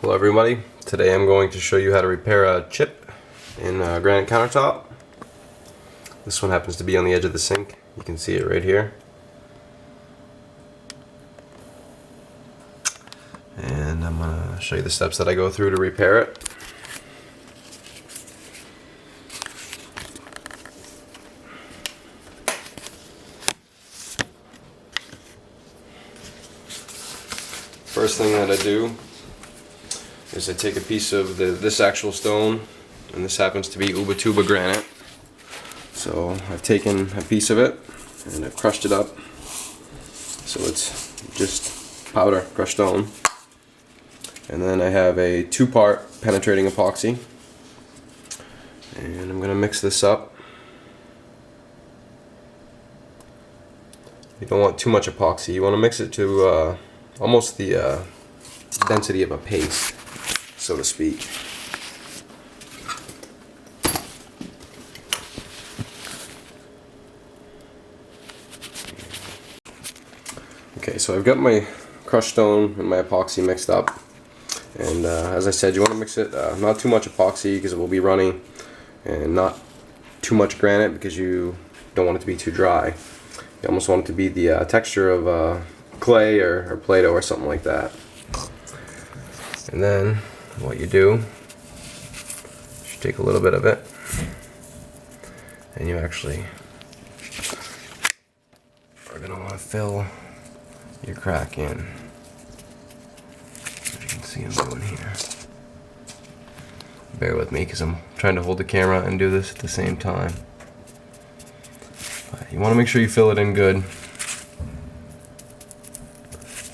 Hello everybody, today I'm going to show you how to repair a chip in granite countertop. This one happens to be on the edge of the sink. You can see it right here. And I'm going to show you the steps that I go through to repair it. First thing that I do is I take a piece of this actual stone, and this happens to be Ubatuba granite. So I've taken a piece of it and I've crushed it up so it's just powder crushed stone. And then I have a 2-part penetrating epoxy, and I'm going to mix this up. You don't want too much epoxy. You want to mix it to almost the density of a paste, so to speak. Okay, so I've got my crushed stone and my epoxy mixed up, and as I said, you want to mix it not too much epoxy because it will be runny, and not too much granite because you don't want it to be too dry. You almost want it to be the texture of clay or Play-Doh or something like that. And then what you do is you take a little bit of it and you actually are going to want to fill your crack in. As you can see I'm doing here. Bear with me because I'm trying to hold the camera and do this at the same time. But you want to make sure you fill it in good.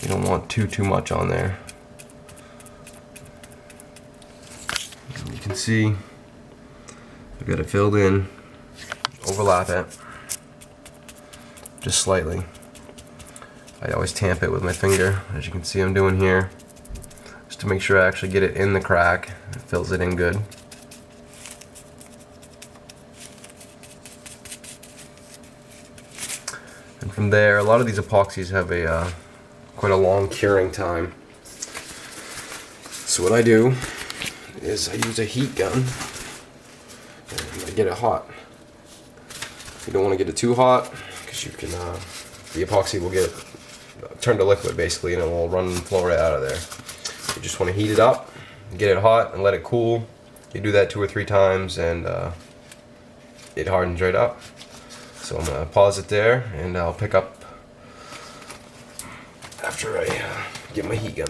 You don't want too much on there. And you can see I've got it filled in. Overlap it just slightly. I always tamp it with my finger, as you can see I'm doing here, just to make sure I actually get it in the crack. It fills it in good. And from there, a lot of these epoxies have a quite a long curing time. So what I do is I use a heat gun and I get it hot. You don't want to get it too hot because you can the epoxy will get turned to liquid basically, and it will run and flow right out of there. You just want to heat it up, get it hot, and let it cool. You do that 2 or 3 times and it hardens right up. So I'm going to pause it there and I'll pick up after I get my heat gun.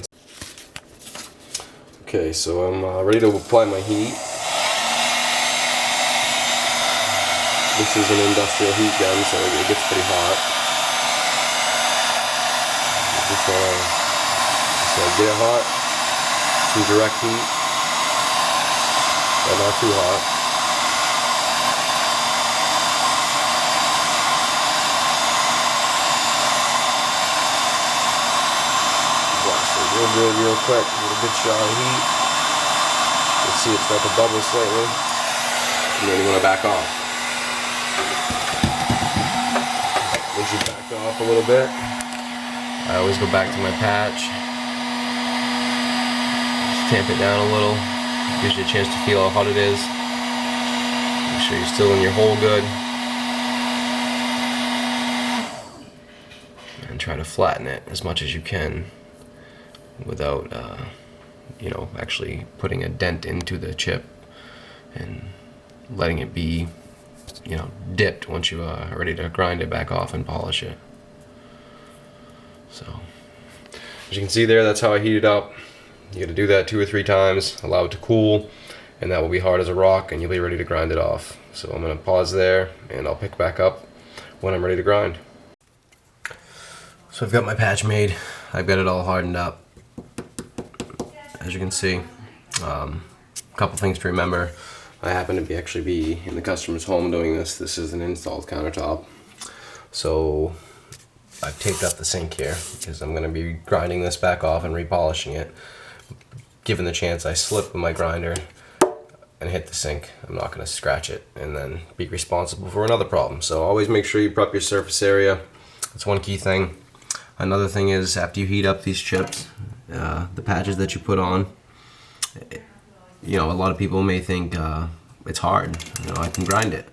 Okay, so I'm ready to apply my heat. This is an industrial heat gun, so it gets pretty hot. Just get it hot, some direct heat, but not too hot. Real good, real quick, get a good shot of heat. You'll see it start to bubble slightly, and then you want to back off. Once you back off a little bit, I always go back to my patch. Just tamp it down a little, gives you a chance to feel how hot it is. Make sure you're still in your hole good, and try to flatten it as much as you can without you know, actually putting a dent into the chip, and letting it be, you know, dipped once you are ready to grind it back off and polish it. So as you can see there, that's how I heat it up. You got to do that 2 or 3 times, allow it to cool, and that will be hard as a rock, and you'll be ready to grind it off. So I'm going to pause there and I'll pick back up when I'm ready to grind. So I've got my patch made. I've got it all hardened up. As you can see, a couple things to remember. I happen to actually be in the customer's home doing this. This is an installed countertop. So I've taped up the sink here because I'm going to be grinding this back off and repolishing it. Given the chance I slip with my grinder and hit the sink, I'm not going to scratch it and then be responsible for another problem. So always make sure you prep your surface area. That's one key thing. Another thing is, after you heat up these chips, the patches that you put on, You know, a lot of people may think it's hard. You know, I can grind it,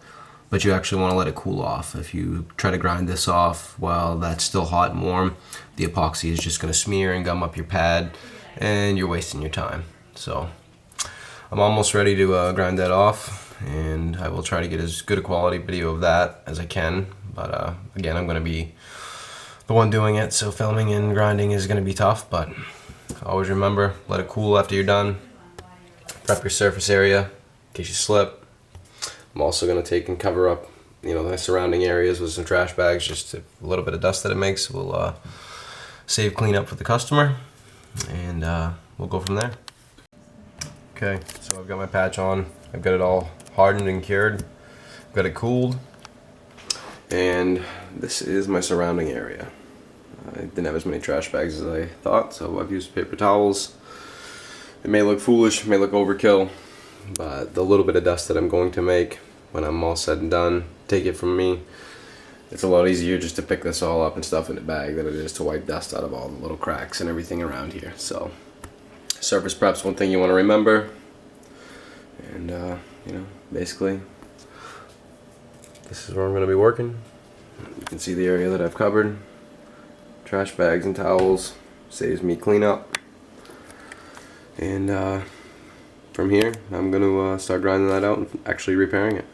but you actually want to let it cool off. If you try to grind this off while that's still hot and warm, the epoxy is just going to smear and gum up your pad, and you're wasting your time. So I'm almost ready to grind that off, and I will try to get as good a quality video of that as I can. But again, I'm going to be the one doing it, so filming and grinding is going to be tough, but always remember, let it cool after you're done. Prep your surface area in case you slip. I'm also going to take and cover up, you know, the surrounding areas with some trash bags. Just a little bit of dust that it makes will save cleanup for the customer, and we'll go from there. Okay, so I've got my patch on. I've got it all hardened and cured. I've got it cooled, and this is my surrounding area. I didn't have as many trash bags as I thought, so I've used paper towels. It may look foolish, it may look overkill, but the little bit of dust that I'm going to make when I'm all said and done, take it from me, it's a lot easier just to pick this all up and stuff in a bag than it is to wipe dust out of all the little cracks and everything around here. So surface prep's one thing you want to remember, and you know, basically this is where I'm going to be working. You can see the area that I've covered. Trash bags and towels saves me cleanup. And from here, I'm going to start grinding that out and actually repairing it.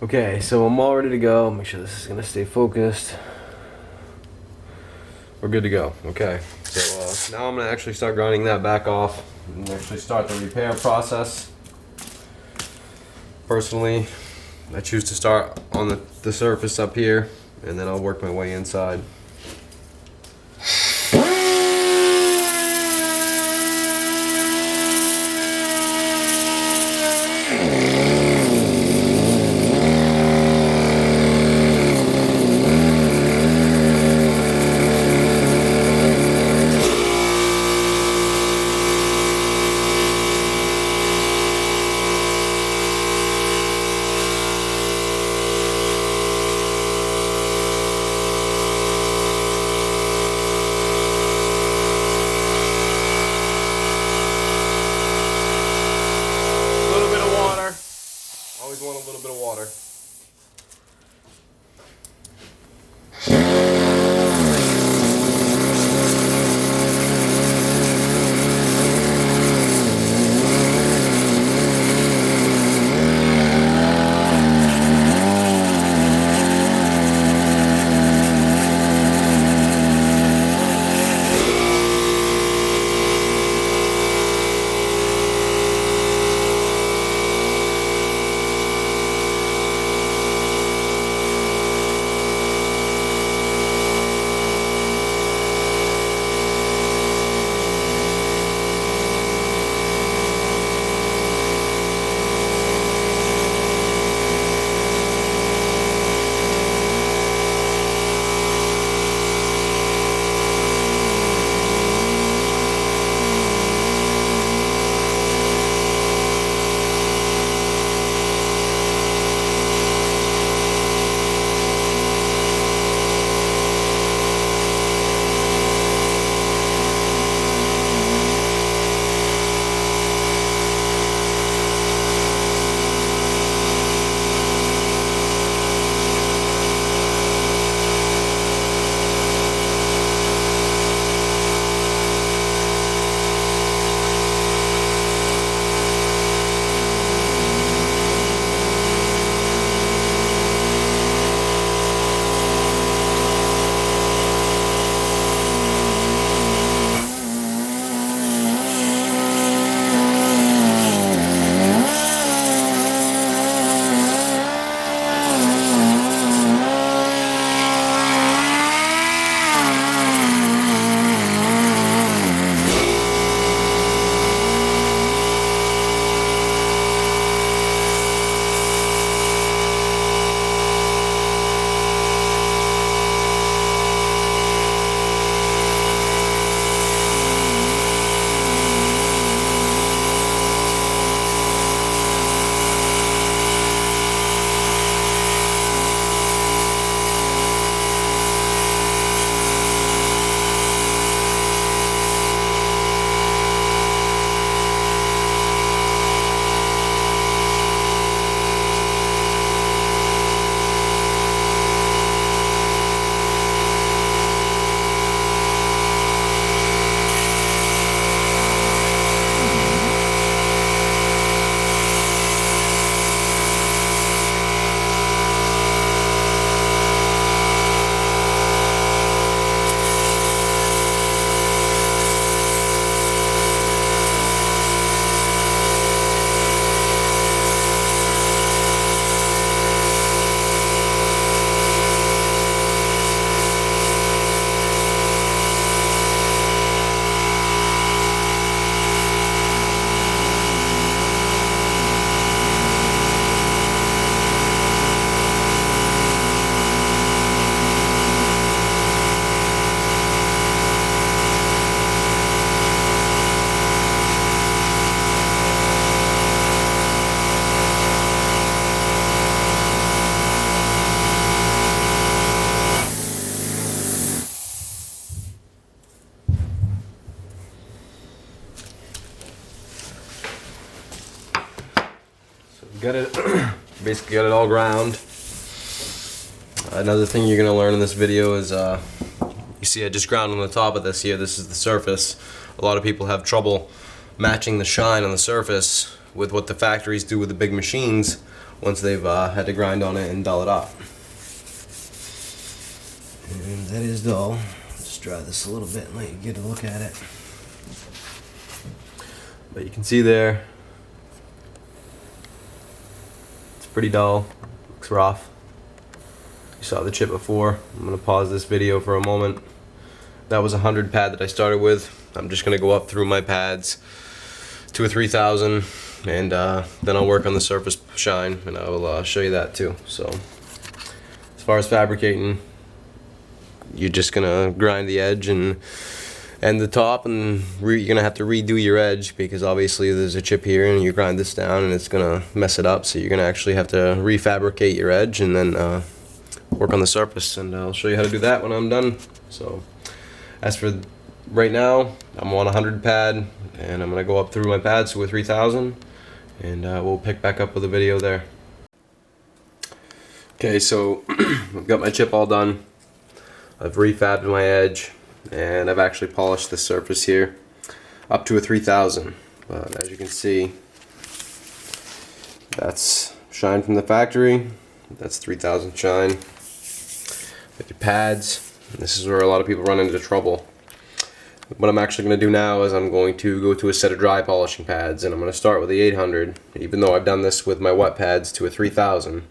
Okay, so I'm all ready to go. Make sure this is going to stay focused. We're good to go. Okay, so now I'm going to actually start grinding that back off and actually start the repair process. Personally, I choose to start on the surface up here, and then I'll work my way inside. got it. Basically got it all ground. Another thing you're gonna learn in this video is you see I just ground on the top of this here. This is the surface. A lot of people have trouble matching the shine on the surface with what the factories do with the big machines once they've had to grind on it and dull it up. And that is dull. Just dry this a little bit and let you get a look at it. But you can see there, it's pretty dull, looks rough. You saw the chip before. I'm going to pause this video for a moment. That was a 100 pad that I started with. I'm just going to go up through my pads to a 3000 and then I'll work on the surface shine and I will show you that too. So as far as fabricating, you're just going to grind the edge and the top, and you're gonna have to redo your edge because obviously there's a chip here and you grind this down and it's gonna mess it up, so you're gonna actually have to refabricate your edge and then work on the surface, and I'll show you how to do that when I'm done. So as for right now, I'm on a 100 pad and I'm gonna go up through my pads to a 3000 and we'll pick back up with a video there. Okay, so I've got my chip all done. I've refabbed my edge and I've actually polished the surface here up to a 3000, but as you can see, that's shine from the factory. That's 3000 shine. With your pads, this is where a lot of people run into trouble. What I'm actually going to do now is I'm going to go to a set of dry polishing pads, and I'm going to start with the 800. Even though I've done this with my wet pads to a 3000, I'm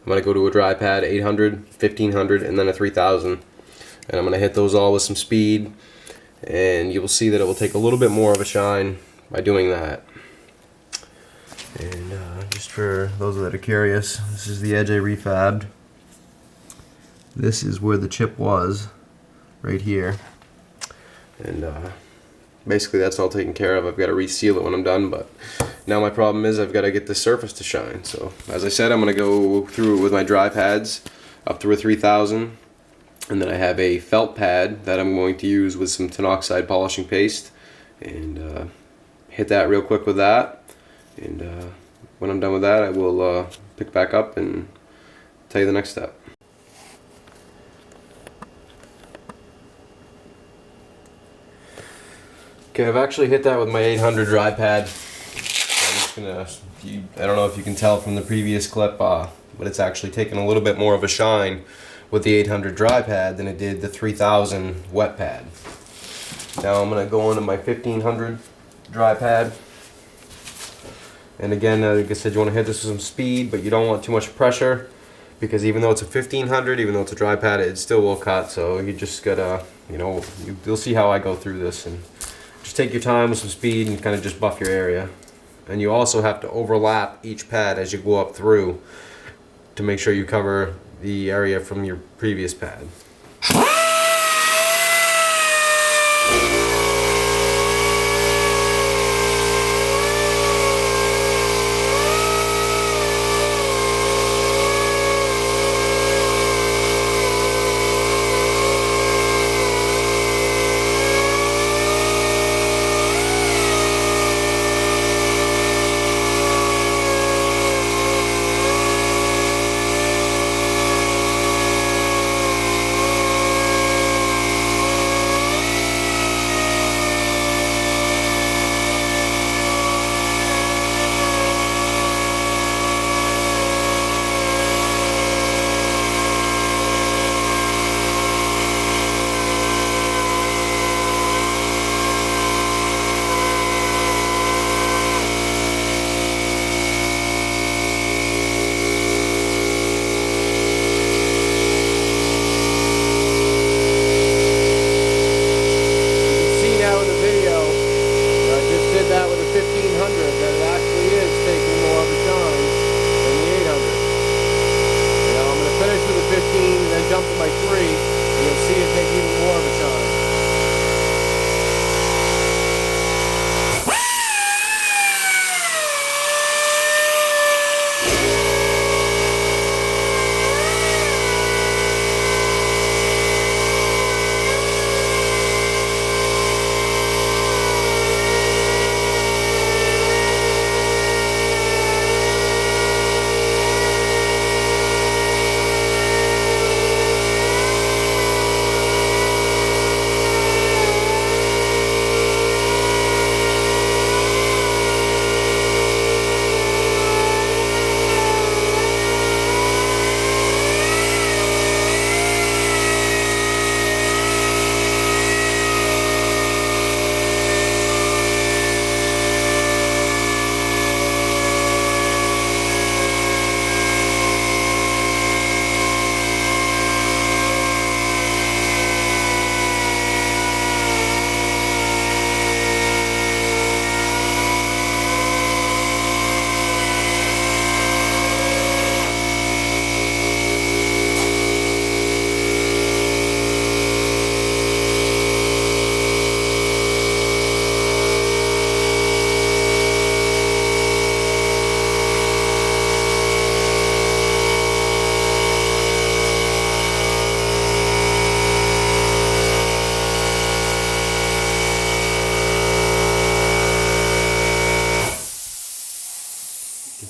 going to go to a dry pad, 800, 1500, and then a 3000. And I'm going to hit those all with some speed, and you will see that it will take a little bit more of a shine by doing that. And just for those that are curious, this is the edge I refabbed. This is where the chip was, right here. And basically that's all taken care of. I've got to reseal it when I'm done, but now my problem is I've got to get the surface to shine. So as I said, I'm going to go through it with my dry pads up through a 3000. And then I have a felt pad that I'm going to use with some t-oxide polishing paste, and hit that real quick with that. And when I'm done with that, I will pick back up and tell you the next step. Okay, I've actually hit that with my 800 dry pad. So I'm just gonna, I don't know if you can tell from the previous clip, but it's actually taken a little bit more of a shine with the 800 dry pad than it did the 3000 wet pad. Now I'm going to go into my 1500 dry pad, and again, like I said, you want to hit this with some speed, but you don't want too much pressure, because even though it's a 1500, even though it's a dry pad, it still will cut. So you just gotta, you'll see how I go through this, and just take your time with some speed and kind of just buff your area. And you also have to overlap each pad as you go up through to make sure you cover the area from your previous pad.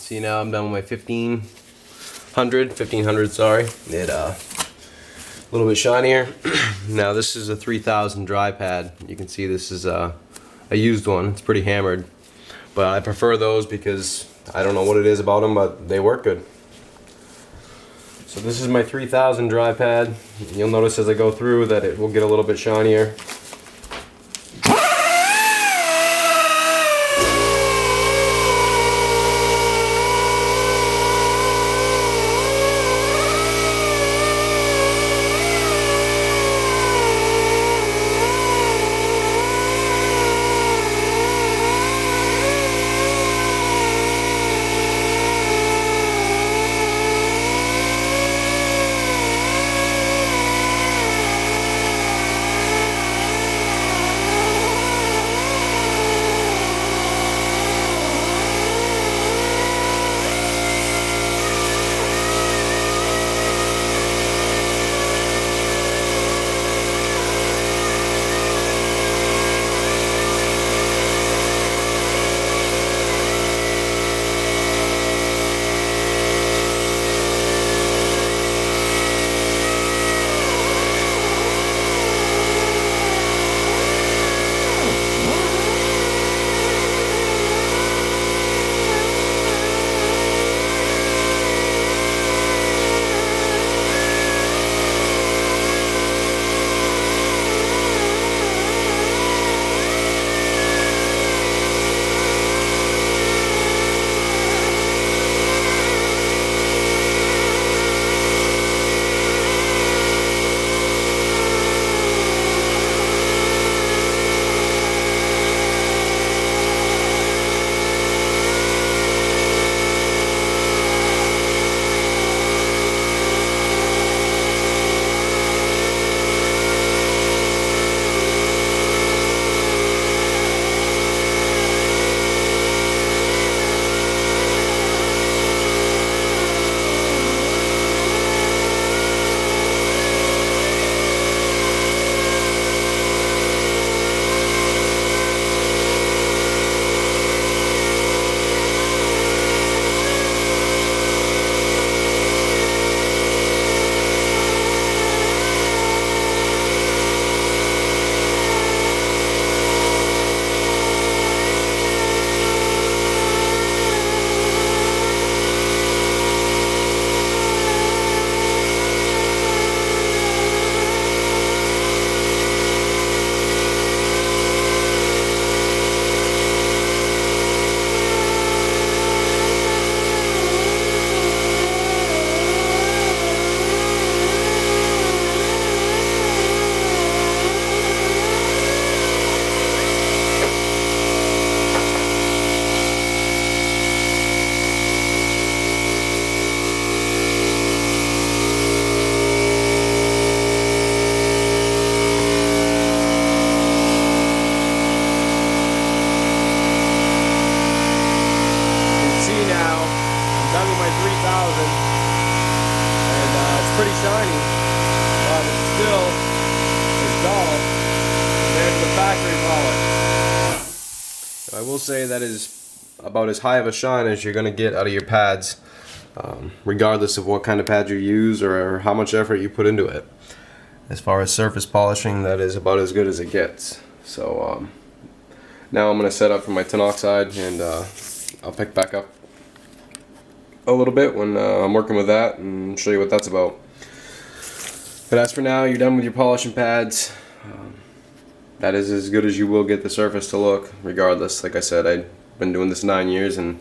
See, now I'm done with my 1500, sorry. It a little bit shinier. Now this is a 3000 dry pad. You can see this is a used one. It's pretty hammered, but I prefer those because I don't know what it is about them, but they work good. So this is my 3000 dry pad. You'll notice as I go through that it will get a little bit shinier. pretty shiny, but it's still as dull compared to the factory polish. I will say that is about as high of a shine as you're going to get out of your pads, regardless of what kind of pad you use or how much effort you put into it. As far as surface polishing, that is about as good as it gets. So now I'm going to set up for my tin oxide, and I'll pick back up a little bit when I'm working with that and show you what that's about. But as for now, you're done with your polishing pads. That is as good as you will get the surface to look, regardless. Like I said, I've been doing this 9 years, and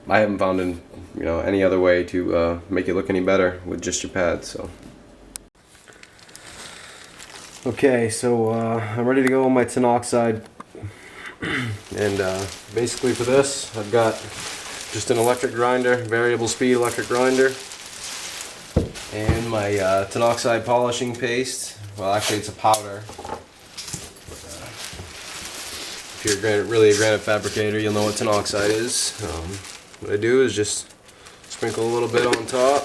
I haven't found any other way to make it look any better with just your pads. So. Okay, so I'm ready to go with my tin oxide, and basically for this, I've got just an electric grinder, variable speed electric grinder, and my tin oxide polishing paste. Well, actually, it's a powder. If you're really a granite fabricator, you'll know what tin oxide is. What I do is just sprinkle a little bit on top.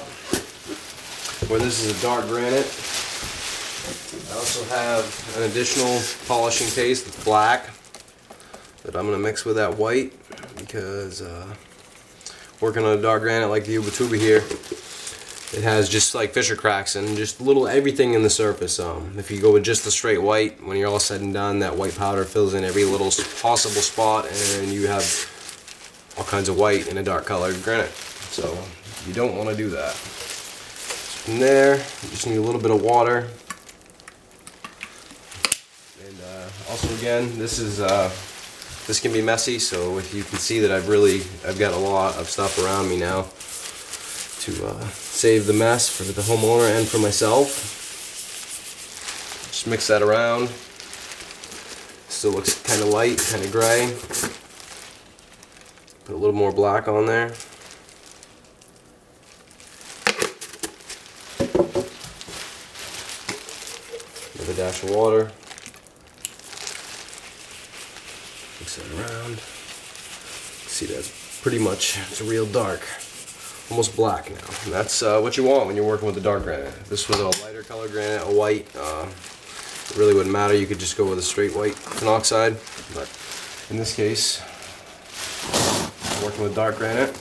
Where this is a dark granite, I also have an additional polishing paste that's black that I'm going to mix with that white, because working on a dark granite like the Ubatuba here, it has just like fissure cracks and just little everything in the surface. If you go with just the straight white, when you're all said and done, that white powder fills in every little possible spot, and you have all kinds of white in a dark colored granite. So you don't want to do that. So from there, you just need a little bit of water. And also again, this can be messy, so if you can see that I've got a lot of stuff around me now to save the mess for the homeowner and for myself. Just mix that around. Still looks kind of light, kind of gray. Put a little more black on there. Another dash of water. Mix that around. See, that's pretty much, it's real dark. Almost black now. And that's what you want when you're working with the dark granite. If this was a lighter color granite, a white, it really wouldn't matter. You could just go with a straight white t-oxide. But in this case, I'm working with dark granite,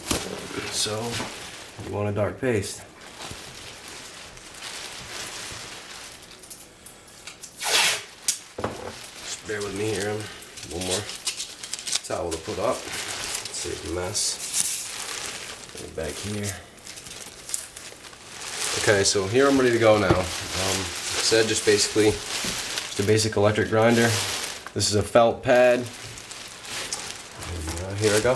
so you want a dark paste. Just bear with me here. One more towel to put up. Save the mess. Back here. Okay, so here I'm ready to go now. Said just basically just a basic electric grinder. This is a felt pad. And, here I go.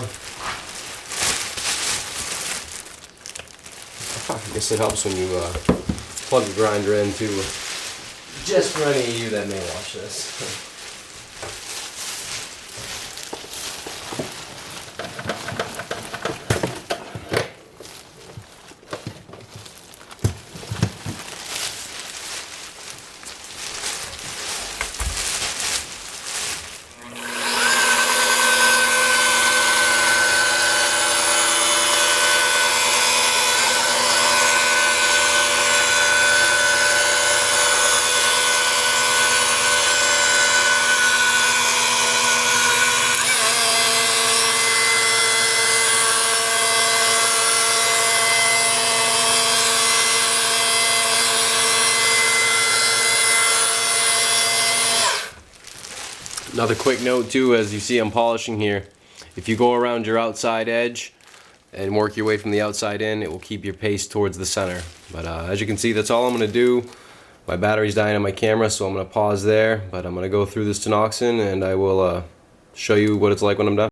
I guess it helps when you plug the grinder in too. Just for any of you that may watch this. Another quick note too, as you see I'm polishing here, if you go around your outside edge and work your way from the outside in, it will keep your paste towards the center. But as you can see, that's all I'm going to do. My battery's dying on my camera, so I'm going to pause there, but I'm going to go through this tinoxin and I will show you what it's like when I'm done.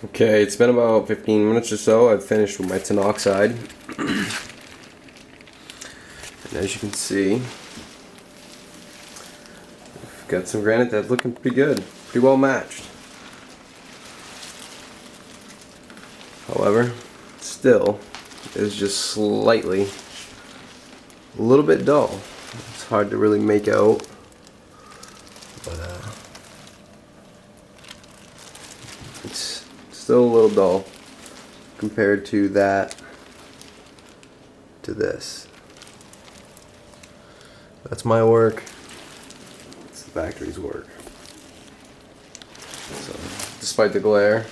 Okay, it's been about 15 minutes or so. I've finished with my tinoxide. And as you can see, got some granite that's looking pretty good, pretty well matched. However, still is just slightly, a little bit dull. It's hard to really make out, but it's still a little dull compared to that, to this. That's my work. Factory's work. So, despite the glare,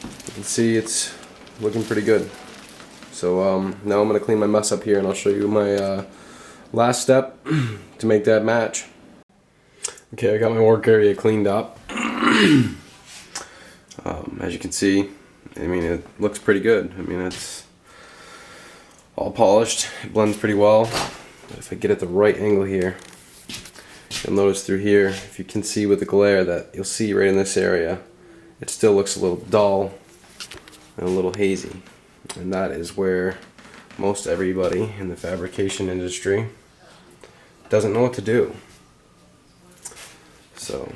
you can see it's looking pretty good. So now I'm going to clean my mess up here and I'll show you my last step to make that match. Okay, I got my work area cleaned up. As you can see, I mean, it looks pretty good. I mean, it's all polished, it blends pretty well. But if I get at the right angle here, you'll notice through here, if you can see with the glare, that you'll see right in this area, it still looks a little dull and a little hazy. And that is where most everybody in the fabrication industry doesn't know what to do. So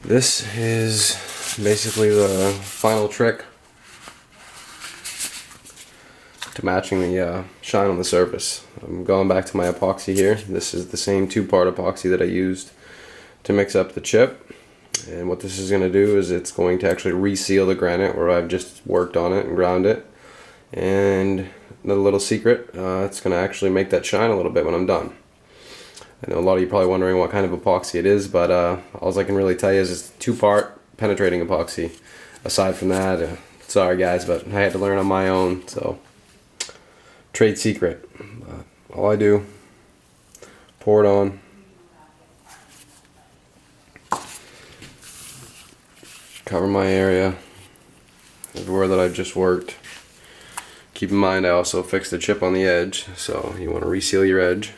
this is basically the final trick to matching the shine on the surface. I'm going back to my epoxy here. This is the same two-part epoxy that I used to mix up the chip. And what this is going to do is it's going to actually reseal the granite where I've just worked on it and ground it. And another little secret, it's going to actually make that shine a little bit when I'm done. I know a lot of you are probably wondering what kind of epoxy it is, but all I can really tell you is it's two-part penetrating epoxy. aside from that, sorry guys, but I had to learn on my own, so trade secret. All I do, pour it on, cover my area everywhere that I've just worked. Keep in mind I also fixed the chip on the edge, so you want to reseal your edge.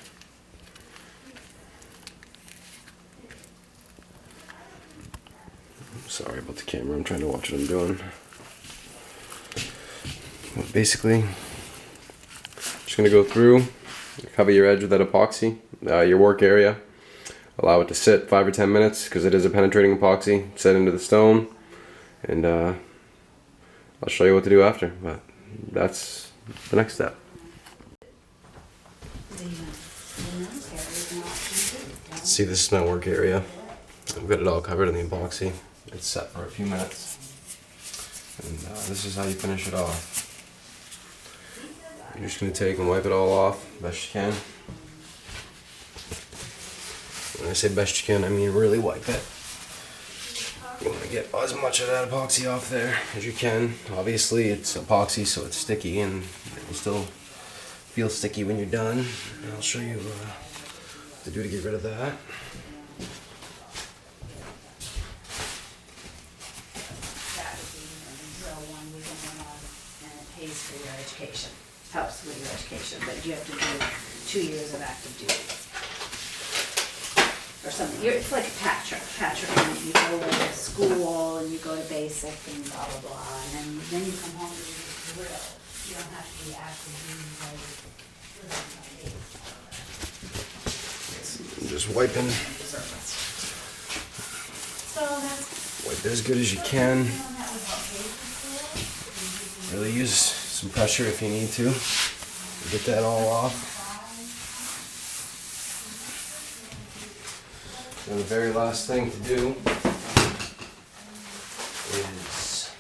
Sorry about the camera, I'm trying to watch what I'm doing. But basically, just going to go through, cover your edge with that epoxy, your work area. Allow it to sit 5 or 10 minutes because it is a penetrating epoxy. Set into the stone, and I'll show you what to do after, but that's the next step. See, this is my work area. I've got it all covered in the epoxy. It's set for a few minutes, and this is how you finish it off. You're just going to take and wipe it all off best you can. When I say best you can, I mean really wipe it. You want to get as much of that epoxy off there as you can. Obviously it's epoxy, so it's sticky, and it will still feel sticky when you're done. And I'll show you what to do to get rid of that. For your education, helps with your education, but you have to do 2 years of active duty or something. It's like a Patrick. You go to school and you go to basic and blah blah blah, and then you come home and you just drill. You don't have to be active duty I'm just wiping. So that's Wipe it as good as you can. Really use some pressure if you need to. Get that all off. And the very last thing to do is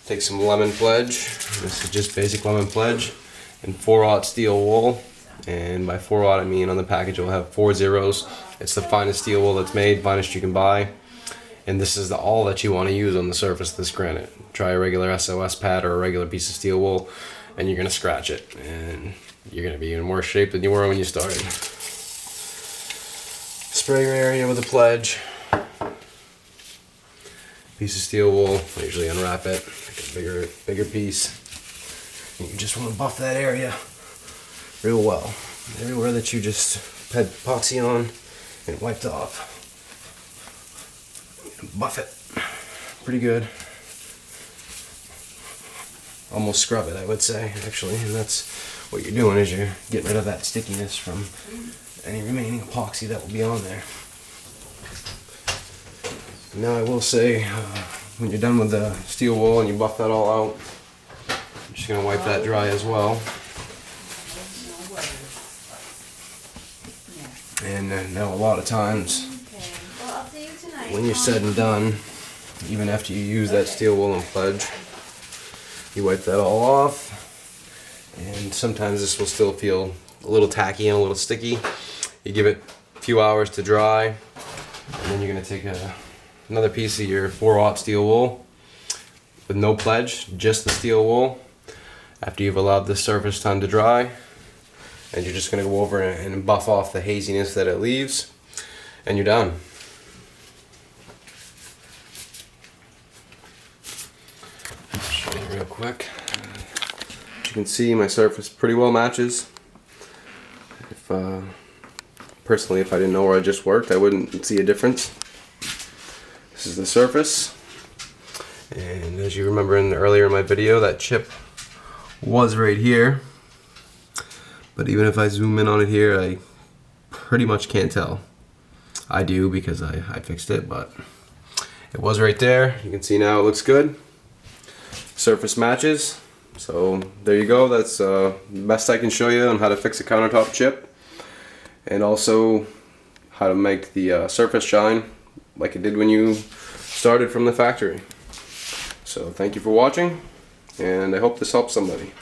take some lemon pledge. This is just basic lemon pledge and 4/0 steel wool. And by 4/0 I mean on the package it will have 4 zeros. It's the finest steel wool that's made, finest you can buy. And this is all that you want to use on the surface of this granite. Try a regular SOS pad or a regular piece of steel wool, and you're going to scratch it. And you're going to be in worse shape than you were when you started. Spray your area with a pledge. Piece of steel wool, I usually unwrap it, make a bigger piece. And you just want to buff that area real well. Everywhere that you just had epoxy on and wiped off. Buff it pretty good. Almost scrub it, I would say, actually. And that's what you're doing, is you're getting rid of that stickiness from any remaining epoxy that will be on there. Now I will say, when you're done with the steel wool and you buff that all out, I'm just going to wipe that dry as well. And now a lot of times, when you're said and done, even after you use that steel wool and pledge, you wipe that all off, and sometimes this will still feel a little tacky and a little sticky. You give it a few hours to dry, and then you're going to take another piece of your 4/0 steel wool with no pledge, just the steel wool, after you've allowed the surface time to dry, and you're just going to go over and buff off the haziness that it leaves, and you're done. Show you real quick. As you can see, my surface pretty well matches. Personally, if I didn't know where I just worked, I wouldn't see a difference. This is the surface, and as you remember earlier in my video, that chip was right here, but even if I zoom in on it here, I pretty much can't tell. I do because I fixed it, but it was right there. You can see now it looks good. Surface matches, so there you go. That's the best I can show you on how to fix a countertop chip, and also how to make the surface shine like it did when you started from the factory. So thank you for watching, and I hope this helps somebody.